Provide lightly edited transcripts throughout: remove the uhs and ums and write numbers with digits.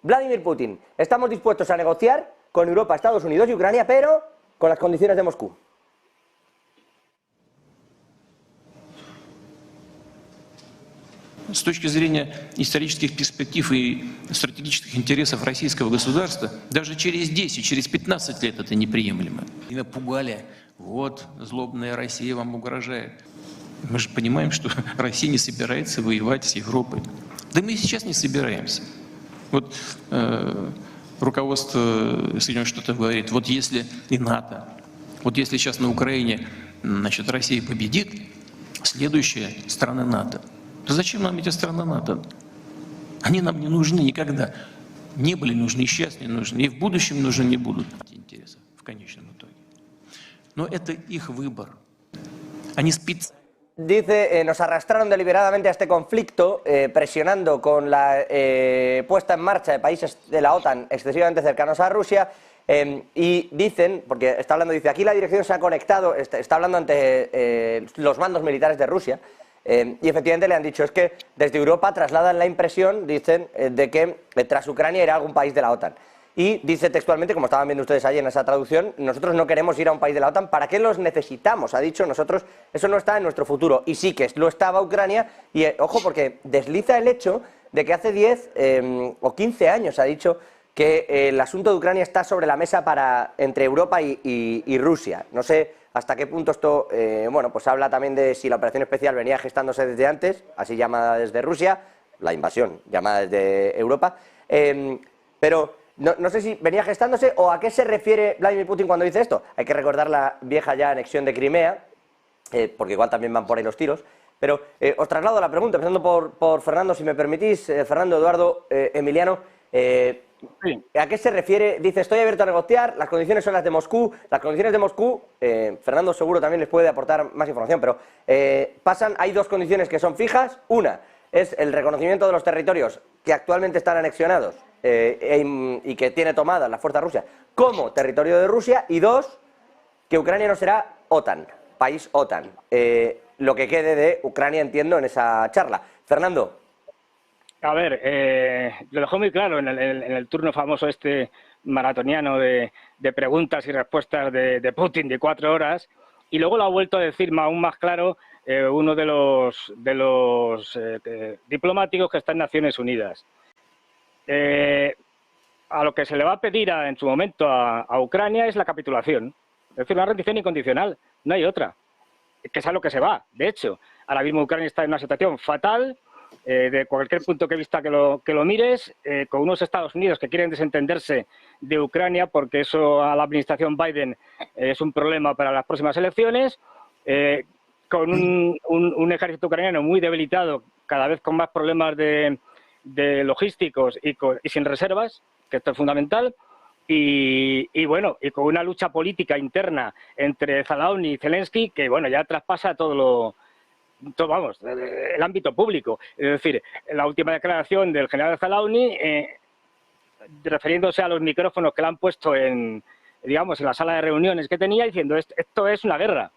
Vladimir Putin, estamos dispuestos a negociar con Europa, Estados Unidos y Ucrania, pero con las condiciones de Moscú. С точки зрения исторических перспектив и стратегических интересов российского государства, даже через 10, через 15 лет это неприемлемо. И напугали, вот, злобная Россия вам угрожает. Мы же понимаем, что Россия не собирается воевать с Европой. Да мы и сейчас не собираемся. Вот руководство Соединенных Штатов говорит, вот если и НАТО, вот если сейчас на Украине, значит, Россия победит, следующая страна НАТО. Да зачем нам эти страны НАТО? Они нам не нужны никогда. Не были нужны, и сейчас не нужны, и в будущем нужны не будут эти интересы в конечном итоге. Но это их выбор. Они специально. Dice, nos arrastraron deliberadamente a este conflicto, presionando con la puesta en marcha de países de la OTAN excesivamente cercanos a Rusia, y dicen, porque está hablando, dice, aquí la dirección se ha conectado, está hablando ante los mandos militares de Rusia, y efectivamente le han dicho, es que desde Europa trasladan la impresión, dicen, de que tras Ucrania irá algún país de la OTAN. Y dice textualmente, como estaban viendo ustedes ahí en esa traducción, nosotros no queremos ir a un país de la OTAN, ¿para qué los necesitamos? Ha dicho, nosotros, eso no está en nuestro futuro. Y sí que lo estaba Ucrania, y ojo, porque desliza el hecho de que hace 10 o 15 años ha dicho que el asunto de Ucrania está sobre la mesa entre Europa y Rusia. No sé hasta qué punto esto, bueno, pues habla también de si la operación especial venía gestándose desde antes, así llamada desde Rusia, la invasión llamada desde Europa, pero no sé si venía gestándose o a qué se refiere Vladimir Putin cuando dice esto. Hay que recordar la vieja ya anexión de Crimea, porque igual también van por ahí los tiros, pero os traslado la pregunta, empezando por Fernando, si me permitís, Fernando, Eduardo, Emiliano. ¿A qué se refiere? Dice, estoy abierto a negociar, las condiciones son las de Moscú. Las condiciones de Moscú, Fernando seguro también les puede aportar más información, pero hay dos condiciones que son fijas. Una es el reconocimiento de los territorios que actualmente están anexionados y que tiene tomada la fuerza rusa como territorio de Rusia. Y dos, que Ucrania no será OTAN, país OTAN. Lo que quede de Ucrania, entiendo, en esa charla. Fernando. A ver, lo dejó muy claro en el turno famoso este maratoniano de preguntas y respuestas de Putin de 4 horas, y luego lo ha vuelto a decir aún más claro uno de los diplomáticos que está en Naciones Unidas. A lo que se le va a pedir en su momento a Ucrania es la capitulación, es decir, una rendición incondicional, no hay otra, que es a lo que se va. De hecho, ahora mismo Ucrania está en una situación fatal, de cualquier punto de vista que lo mires, con unos Estados Unidos que quieren desentenderse de Ucrania porque eso a la administración Biden es un problema para las próximas elecciones, con un ejército ucraniano muy debilitado, cada vez con más problemas de logísticos y sin reservas, que esto es fundamental, y bueno, y con una lucha política interna entre Zelensky y Zelensky que bueno, ya traspasa todo vamos, el ámbito público. Es decir, la última declaración del general Zelensky, refiriéndose a los micrófonos que le han puesto en la sala de reuniones que tenía, diciendo esto es una guerra.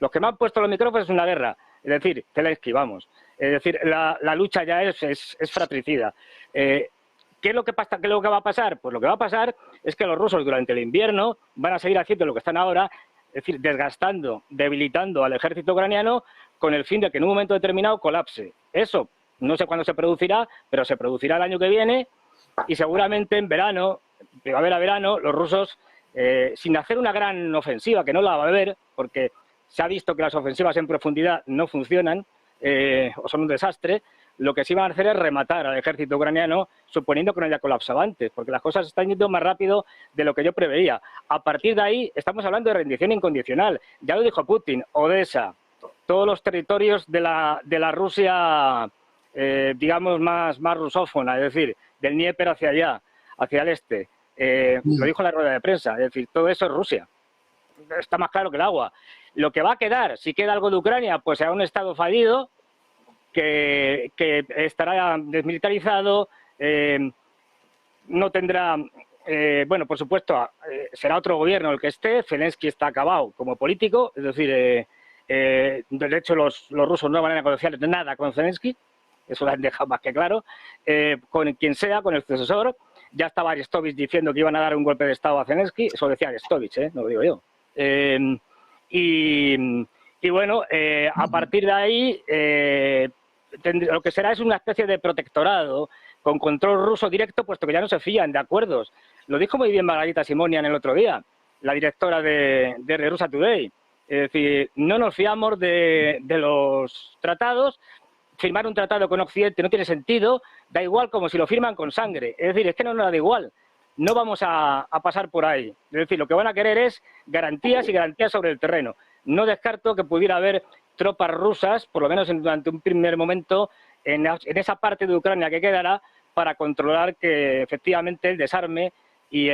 Los que me han puesto los micrófonos es una guerra. Es decir, Zelensky, vamos. Es decir, la lucha ya es fratricida. ¿Qué es lo que pasa? ¿Qué es lo que va a pasar? Pues lo que va a pasar es que los rusos durante el invierno van a seguir haciendo lo que están ahora, es decir, desgastando, debilitando al ejército ucraniano con el fin de que en un momento determinado colapse. Eso no sé cuándo se producirá, pero se producirá el año que viene y seguramente en verano, primavera-verano, los rusos, sin hacer una gran ofensiva, que no la va a haber, porque se ha visto que las ofensivas en profundidad no funcionan o son un desastre, lo que sí van a hacer es rematar al ejército ucraniano, suponiendo que no haya colapsado antes, porque las cosas están yendo más rápido de lo que yo preveía. A partir de ahí estamos hablando de rendición incondicional. Ya lo dijo Putin, Odessa, todos los territorios de la Rusia, digamos, más rusófona, es decir, del Dnieper hacia allá, hacia el este. Lo dijo en la rueda de prensa, es decir, todo eso es Rusia. Está más claro que el agua. Lo que va a quedar, si queda algo de Ucrania, pues será un estado fallido, que estará desmilitarizado, no tendrá, bueno, por supuesto, será otro gobierno el que esté. Zelensky está acabado como político, es decir, de hecho los rusos no van a negociar nada con Zelensky, eso lo han dejado más que claro, con quien sea, con el sucesor. Ya estaba Arestovich diciendo que iban a dar un golpe de Estado a Zelensky, eso decía Arestovich, no lo digo yo. Y bueno, a partir de ahí, lo que será es una especie de protectorado con control ruso directo, puesto que ya no se fían de acuerdos. Lo dijo muy bien Margarita Simonian el otro día, la directora de Russia Today. Es decir, no nos fiamos de los tratados. Firmar un tratado con Occidente no tiene sentido, da igual como si lo firman con sangre. Es decir, es que no nos da igual. No vamos a pasar por ahí. Es decir, lo que van a querer es garantías y garantías sobre el terreno. No descarto que pudiera haber tropas rusas, por lo menos durante un primer momento, en esa parte de Ucrania que quedará, para controlar que efectivamente el desarme y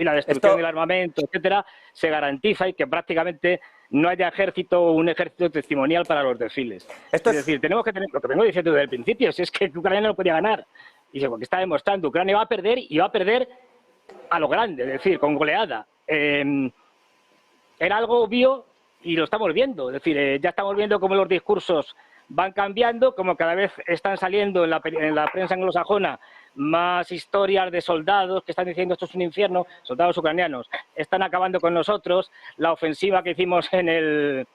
la destrucción del armamento, etcétera, se garantiza y que prácticamente no haya un ejército testimonial para los desfiles. Es decir, tenemos que tener, lo que vengo diciendo desde el principio, si es que Ucrania no podía ganar. Y porque está demostrando, Ucrania va a perder y va a perder a lo grande, es decir, con goleada. Era algo obvio y lo estamos viendo. Es decir, ya estamos viendo cómo los discursos van cambiando, como cada vez están saliendo en la prensa anglosajona más historias de soldados que están diciendo esto es un infierno, soldados ucranianos, están acabando con nosotros, la ofensiva que hicimos en el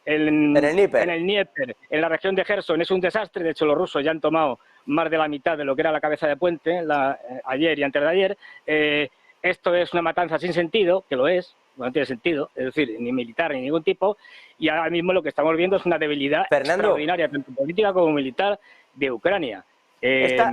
Dnieper, en la región de Gerson, es un desastre. De hecho, los rusos ya han tomado más de la mitad de lo que era la cabeza de puente ayer y antes de ayer. Esto es una matanza sin sentido, que lo es, no tiene sentido, es decir, ni militar ni ningún tipo, y ahora mismo lo que estamos viendo es una debilidad extraordinaria, tanto política como militar, de Ucrania. Esta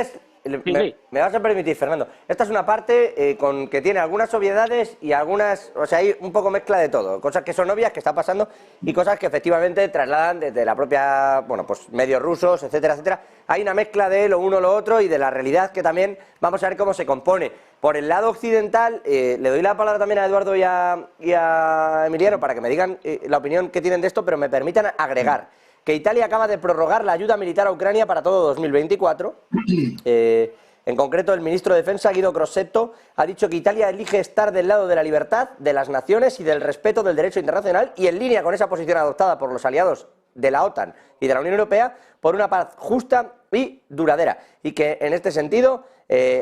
es... Me vas a permitir, Fernando. Esta es una parte que tiene algunas obviedades y algunas... O sea, hay un poco mezcla de todo. Cosas que son obvias, que está pasando, y cosas que efectivamente trasladan desde la propia... Bueno, pues medios rusos, etcétera, etcétera. Hay una mezcla de lo uno, lo otro, y de la realidad que también vamos a ver cómo se compone. Por el lado occidental, le doy la palabra también a Eduardo y a Emiliano para que me digan la opinión que tienen de esto, pero me permitan agregar que Italia acaba de prorrogar la ayuda militar a Ucrania para todo 2024. En concreto, el ministro de Defensa, Guido Crosetto, ha dicho que Italia elige estar del lado de la libertad, de las naciones y del respeto del derecho internacional, y en línea con esa posición adoptada por los aliados de la OTAN y de la Unión Europea, por una paz justa y duradera. Y que, en este sentido,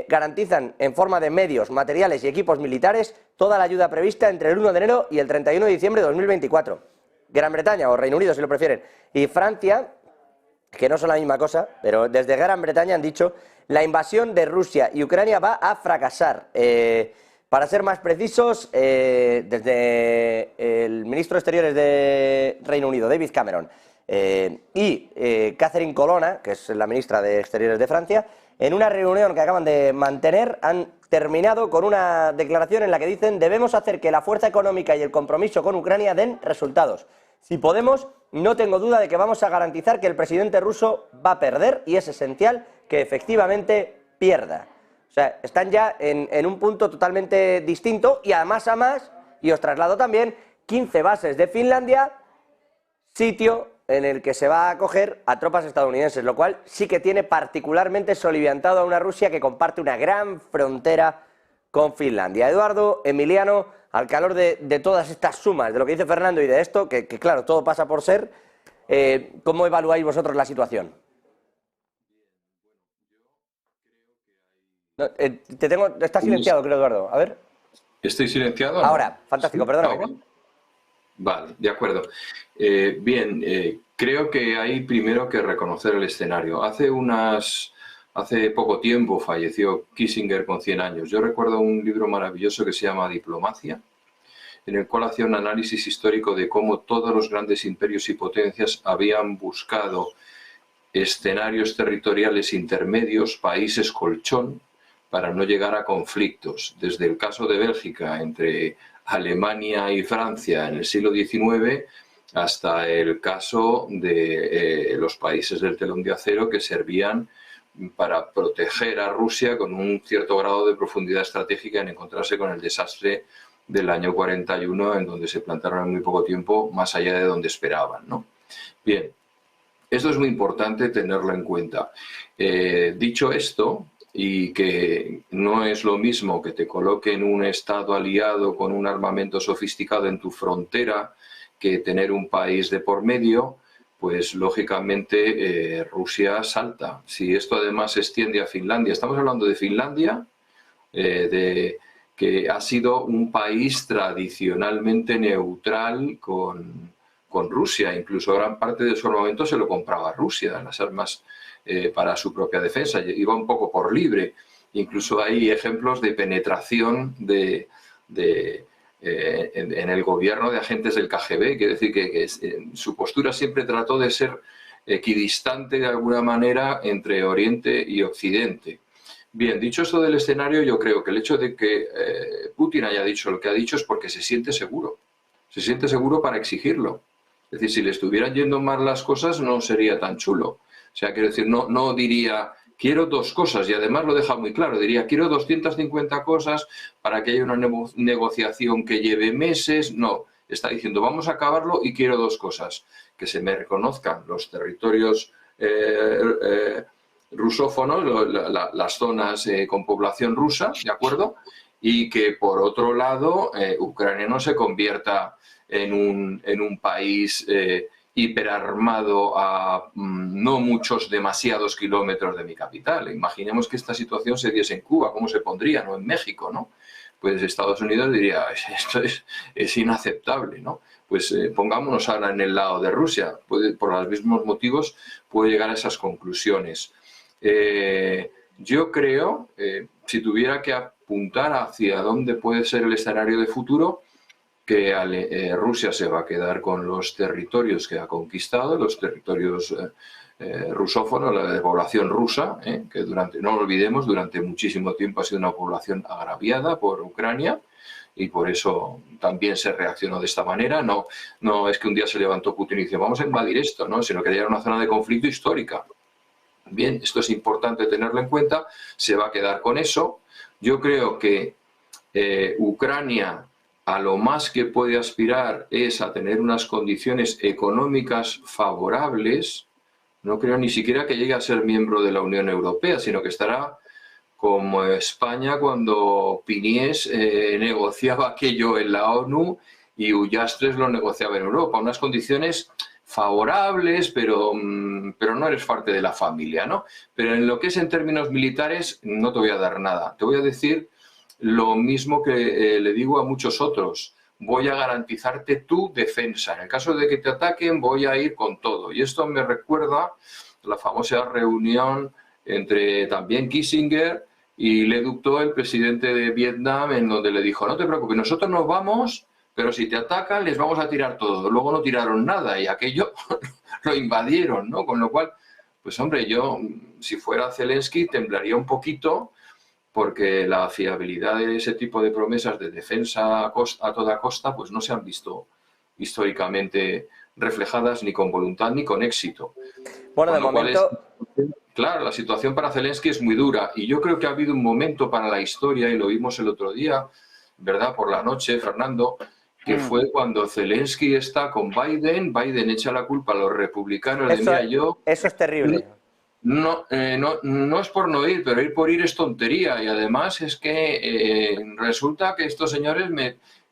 garantizan en forma de medios, materiales y equipos militares toda la ayuda prevista entre el 1 de enero y el 31 de diciembre de 2024. Gran Bretaña, o Reino Unido si lo prefieren, y Francia, que no son la misma cosa, pero desde Gran Bretaña han dicho: la invasión de Rusia y Ucrania va a fracasar. Para ser más precisos, desde el ministro de Exteriores de Reino Unido, David Cameron, y Catherine Colonna, que es la ministra de Exteriores de Francia, en una reunión que acaban de mantener, han terminado con una declaración en la que dicen: debemos hacer que la fuerza económica y el compromiso con Ucrania den resultados. Si podemos, no tengo duda de que vamos a garantizar que el presidente ruso va a perder, y es esencial que efectivamente pierda. O sea, están ya en un punto totalmente distinto, y además a más, y os traslado también, 15 bases de Finlandia, sitio en el que se va a acoger a tropas estadounidenses, lo cual sí que tiene particularmente soliviantado a una Rusia que comparte una gran frontera con Finlandia. Eduardo, Emiliano, al calor de todas estas sumas, de lo que dice Fernando y de esto, que claro, todo pasa por ser, ¿cómo evaluáis vosotros la situación? No, estás silenciado, creo, Eduardo. A ver. ¿Estoy silenciado? Ahora, fantástico, perdóname. Vale, de acuerdo. Creo que hay primero que reconocer el escenario. Hace poco tiempo falleció Kissinger con 100 años. Yo recuerdo un libro maravilloso que se llama Diplomacia, en el cual hacía un análisis histórico de cómo todos los grandes imperios y potencias habían buscado escenarios territoriales intermedios, países colchón, para no llegar a conflictos. Desde el caso de Bélgica entre Alemania y Francia en el siglo XIX, hasta el caso de los países del telón de acero, que servían para proteger a Rusia con un cierto grado de profundidad estratégica en encontrarse con el desastre del año 41, en donde se plantaron en muy poco tiempo más allá de donde esperaban, ¿no? Bien, esto es muy importante tenerlo en cuenta. Dicho esto, y que no es lo mismo que te coloquen un Estado aliado con un armamento sofisticado en tu frontera que tener un país de por medio, pues lógicamente Rusia salta. Si esto además se extiende a Finlandia, estamos hablando de Finlandia, que ha sido un país tradicionalmente neutral con Rusia, incluso gran parte de su armamento se lo compraba Rusia, las armas para su propia defensa, iba un poco por libre. Incluso hay ejemplos de penetración en el gobierno de agentes del KGB, quiere decir que su postura siempre trató de ser equidistante de alguna manera entre Oriente y Occidente. Bien, dicho esto del escenario, yo creo que el hecho de que Putin haya dicho lo que ha dicho es porque se siente seguro para exigirlo. Es decir, si le estuvieran yendo mal las cosas no sería tan chulo. O sea, quiero decir, no diría quiero 2 cosas, y además lo deja muy claro, diría quiero 250 cosas para que haya una negociación que lleve meses. No, está diciendo vamos a acabarlo y quiero 2 cosas, que se me reconozcan los territorios rusófonos, las zonas con población rusa, ¿de acuerdo? Y que por otro lado Ucrania no se convierta en un país hiperarmado a no demasiados kilómetros de mi capital. Imaginemos que esta situación se diese en Cuba, ¿cómo se pondría? ¿No? En México, ¿no? Pues Estados Unidos diría, esto es inaceptable, ¿no? Pues pongámonos ahora en el lado de Rusia. Por los mismos motivos puede llegar a esas conclusiones. Yo creo, si tuviera que apuntar hacia dónde puede ser el escenario de futuro, que Rusia se va a quedar con los territorios que ha conquistado, los territorios rusófonos, la población rusa, que no lo olvidemos, durante muchísimo tiempo ha sido una población agraviada por Ucrania y por eso también se reaccionó de esta manera. No es que un día se levantó Putin y dijo vamos a invadir esto, ¿no? Sino que era una zona de conflicto histórica. Bien, esto es importante tenerlo en cuenta, se va a quedar con eso. Yo creo que Ucrania a lo más que puede aspirar es a tener unas condiciones económicas favorables. No creo ni siquiera que llegue a ser miembro de la Unión Europea, sino que estará como España cuando Piniés negociaba aquello en la ONU y Ullastres lo negociaba en Europa. Unas condiciones favorables, pero no eres parte de la familia, ¿no? Pero en lo que es en términos militares no te voy a dar nada. Te voy a decir lo mismo que le digo a muchos otros. Voy a garantizarte tu defensa. En el caso de que te ataquen, voy a ir con todo. Y esto me recuerda la famosa reunión entre también Kissinger y Le Duc Tho, el presidente de Vietnam, en donde le dijo, no te preocupes, nosotros nos vamos, pero si te atacan les vamos a tirar todo. Luego no tiraron nada y aquello lo invadieron, ¿no? Con lo cual, pues hombre, yo, si fuera Zelensky, temblaría un poquito, porque la fiabilidad de ese tipo de promesas de defensa a toda costa pues no se han visto históricamente reflejadas ni con voluntad ni con éxito. Bueno, de momento... Claro, la situación para Zelensky es muy dura y yo creo que ha habido un momento para la historia, y lo vimos el otro día, ¿verdad? Por la noche, Fernando, que fue cuando Zelensky está con Biden echa la culpa a los republicanos. Eso es terrible. No es por no ir, pero ir por ir es tontería. Y además es que resulta que estos señores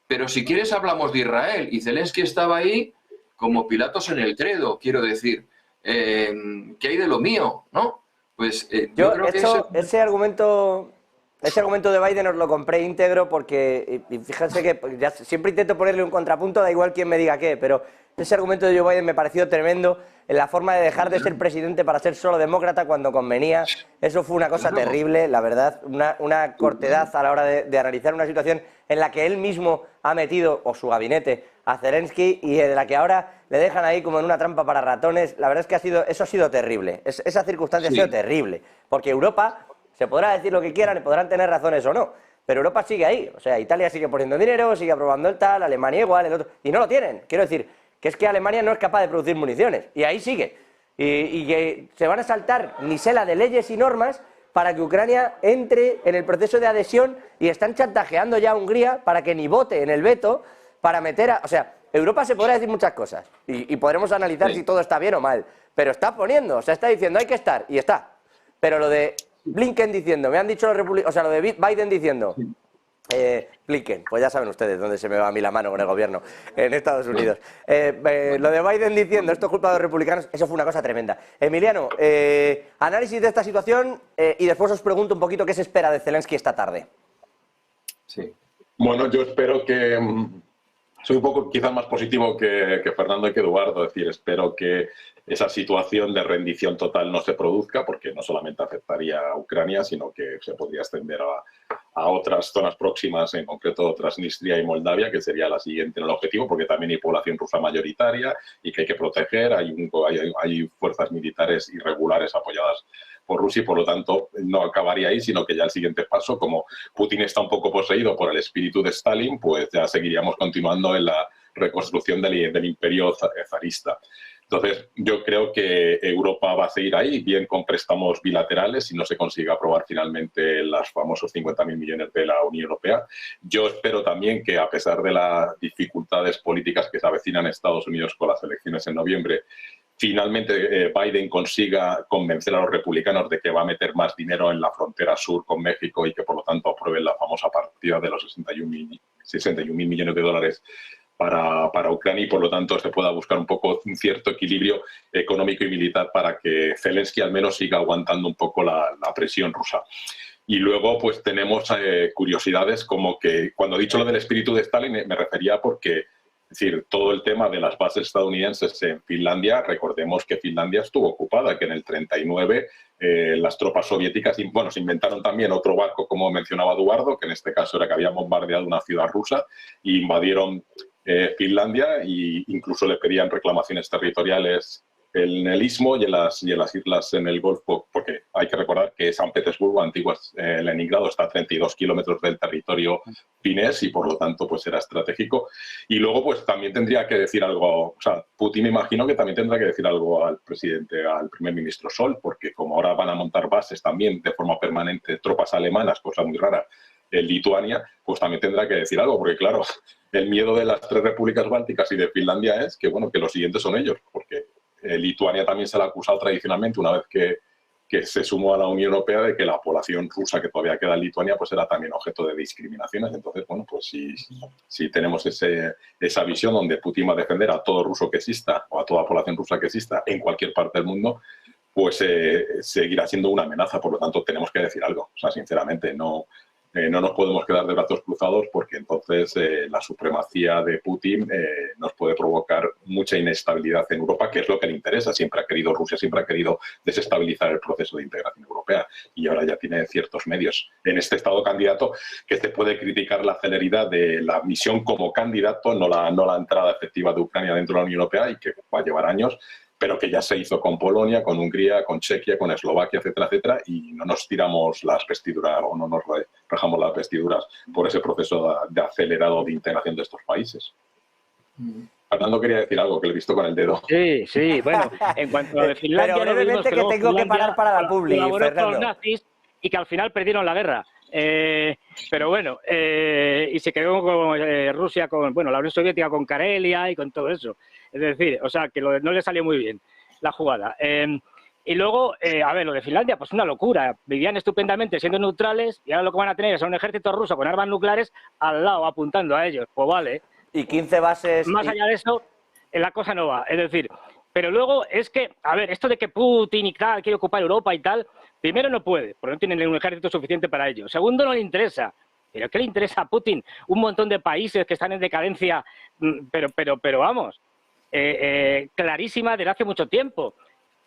Pero si quieres hablamos de Israel. Y Zelensky estaba ahí como Pilatos en el credo, quiero decir. ¿Qué hay de lo mío? ¿No? Pues yo creo que ese argumento de Biden os lo compré íntegro porque, y fíjense que ya siempre intento ponerle un contrapunto, da igual quién me diga qué, pero ese argumento de Joe Biden me pareció tremendo en la forma de dejar de ser presidente para ser solo demócrata cuando convenía. Eso fue una cosa terrible, la verdad, una cortedad a la hora de analizar una situación en la que él mismo ha metido, o su gabinete, a Zelensky y de la que ahora le dejan ahí como en una trampa para ratones. La verdad es que eso ha sido terrible, esa circunstancia ha sido terrible, porque Europa, se podrá decir lo que quieran y podrán tener razones o no, pero Europa sigue ahí, o sea, Italia sigue poniendo dinero, sigue aprobando el tal, Alemania igual, el otro, y no lo tienen. Quiero decir que es que Alemania no es capaz de producir municiones, y ahí sigue, y que se van a saltar misela de leyes y normas para que Ucrania entre en el proceso de adhesión, y están chantajeando ya a Hungría para que ni vote en el veto para meter a... O sea, Europa se podrá decir muchas cosas, y podremos analizar si todo está bien o mal, pero está poniendo, o sea, está diciendo hay que estar, y está. Pero lo de Blinken diciendo, me han dicho los republicanos, o sea, lo de Biden diciendo, Blinken, pues ya saben ustedes dónde se me va a mí la mano con el gobierno en Estados Unidos. Lo de Biden diciendo esto es culpa de los republicanos, eso fue una cosa tremenda. Emiliano, análisis de esta situación y después os pregunto un poquito qué se espera de Zelensky esta tarde. Sí. Bueno, yo espero que... soy un poco quizás más positivo que Fernando y que Eduardo, es decir, espero que esa situación de rendición total no se produzca, porque no solamente afectaría a Ucrania, sino que se podría extender a otras zonas próximas, en concreto Transnistria y Moldavia, que sería la siguiente en el objetivo, porque también hay población rusa mayoritaria y que hay que proteger, hay fuerzas militares irregulares apoyadas por Rusia y por lo tanto no acabaría ahí, sino que ya el siguiente paso, como Putin está un poco poseído por el espíritu de Stalin, pues ya seguiríamos continuando en la reconstrucción del imperio zarista. Entonces, yo creo que Europa va a seguir ahí, bien con préstamos bilaterales, si no se consigue aprobar finalmente los famosos 50.000 millones de la Unión Europea. Yo espero también que, a pesar de las dificultades políticas que se avecinan en Estados Unidos con las elecciones en noviembre, finalmente Biden consiga convencer a los republicanos de que va a meter más dinero en la frontera sur con México y que, por lo tanto, aprueben la famosa partida de los 61.000 millones de dólares para Ucrania y, por lo tanto, se pueda buscar un poco un cierto equilibrio económico y militar para que Zelensky al menos siga aguantando un poco la presión rusa. Y luego, pues, tenemos curiosidades como que, cuando he dicho lo del espíritu de Stalin, me refería porque, es decir, todo el tema de las bases estadounidenses en Finlandia, recordemos que Finlandia estuvo ocupada, que en el 39 las tropas soviéticas, bueno, se inventaron también otro barco, como mencionaba Eduardo, que en este caso era que habían bombardeado una ciudad rusa e invadieron Finlandia e incluso le pedían reclamaciones territoriales en el Istmo y en las islas en el Golfo, porque hay que recordar que San Petersburgo, antiguo Leningrado, está a 32 kilómetros del territorio finés y por lo tanto pues era estratégico. Y luego pues también tendría que decir algo, o sea, Putin me imagino que también tendrá que decir algo al primer ministro Scholz, porque como ahora van a montar bases también de forma permanente tropas alemanas, cosa muy rara, en Lituania, pues también tendrá que decir algo, porque claro, el miedo de las tres repúblicas bálticas y de Finlandia es que, bueno, que los siguientes son ellos, porque Lituania también se la ha acusado tradicionalmente, una vez que se sumó a la Unión Europea, de que la población rusa que todavía queda en Lituania pues era también objeto de discriminaciones. Entonces, bueno, pues si tenemos esa visión donde Putin va a defender a todo ruso que exista o a toda población rusa que exista en cualquier parte del mundo, pues seguirá siendo una amenaza. Por lo tanto, tenemos que decir algo. O sea, sinceramente, no nos podemos quedar de brazos cruzados, porque entonces la supremacía de Putin nos puede provocar mucha inestabilidad en Europa, que es lo que le interesa. Rusia siempre ha querido desestabilizar el proceso de integración europea y ahora ya tiene ciertos medios. En este estado candidato, que se puede criticar la celeridad de la misión como candidato, no la entrada efectiva de Ucrania dentro de la Unión Europea, y que va a llevar años, pero que ya se hizo con Polonia, con Hungría, con Chequia, con Eslovaquia, etcétera, etcétera, y no nos tiramos las vestiduras o no nos rajamos las vestiduras por ese proceso de acelerado de integración de estos países. Fernando quería decir algo, que le he visto con el dedo. Sí, bueno, en cuanto a lo de Finlandia... Pero brevemente, que tengo que parar para la publi, colaboró Fernando. con los nazis y que al final perdieron la guerra. Pero bueno, y se quedó con Rusia, con la Unión Soviética, con Karelia y con todo eso. Es decir, o sea, que no le salió muy bien la jugada. Y luego, a ver, lo de Finlandia, pues una locura. Vivían estupendamente siendo neutrales y ahora lo que van a tener es a un ejército ruso con armas nucleares al lado, apuntando a ellos. Pues vale. Y 15 bases... Más allá de eso, la cosa no va. Es decir, pero luego es que, a ver, esto de que Putin y tal quiere ocupar Europa y tal, primero no puede, porque no tienen un ejército suficiente para ello. Segundo, no le interesa. ¿Pero qué le interesa a Putin? Un montón de países que están en decadencia, pero vamos, clarísima desde hace mucho tiempo.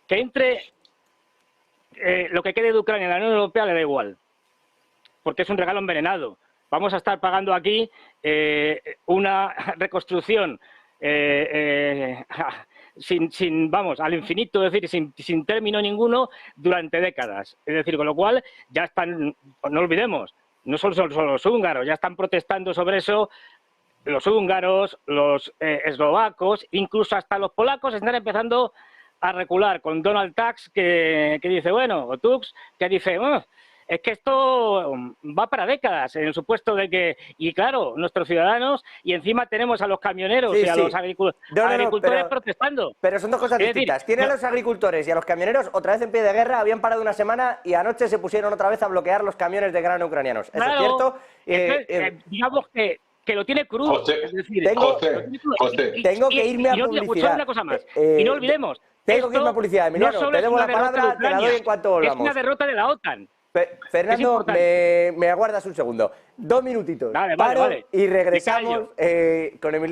Que entre lo que quede de Ucrania en la Unión Europea le da igual, porque es un regalo envenenado. Vamos a estar pagando aquí una reconstrucción vamos, al infinito, es decir, sin término ninguno durante décadas. Es decir, con lo cual ya están, no olvidemos, no solo son los húngaros, ya están protestando sobre eso los húngaros, los eslovacos, incluso hasta los polacos están empezando a recular con Donald Tusk que dice, bueno, o Tusk, que dice, es que esto va para décadas en el supuesto de que, y claro, nuestros ciudadanos, y encima tenemos a los camioneros Sí, y a sí. los agricultores pero- protestando. Pero son dos cosas Es decir, distintas. Tienen no- a los agricultores y a los camioneros otra vez en pie de guerra, habían parado una semana y anoche se pusieron otra vez a bloquear los camiones de grano ucranianos. ¿Eso Claro, es cierto? entonces, digamos que lo tiene crudo. José, es decir, tengo- lo tiene crudo. José, tengo que irme a y no olvide- publicidad. Pues, una cosa más, Eh, y no olvidemos. tengo que irme a esto publicidad, Emiliano. no solo Te es debo una la derrota de palabra, te la doy Ucrania, en cuanto es volvamos. una derrota de la OTAN. Fernando, importante. me aguardas un segundo. 2 minutitos. Vale, Paro vale. y regresamos con Emiliano.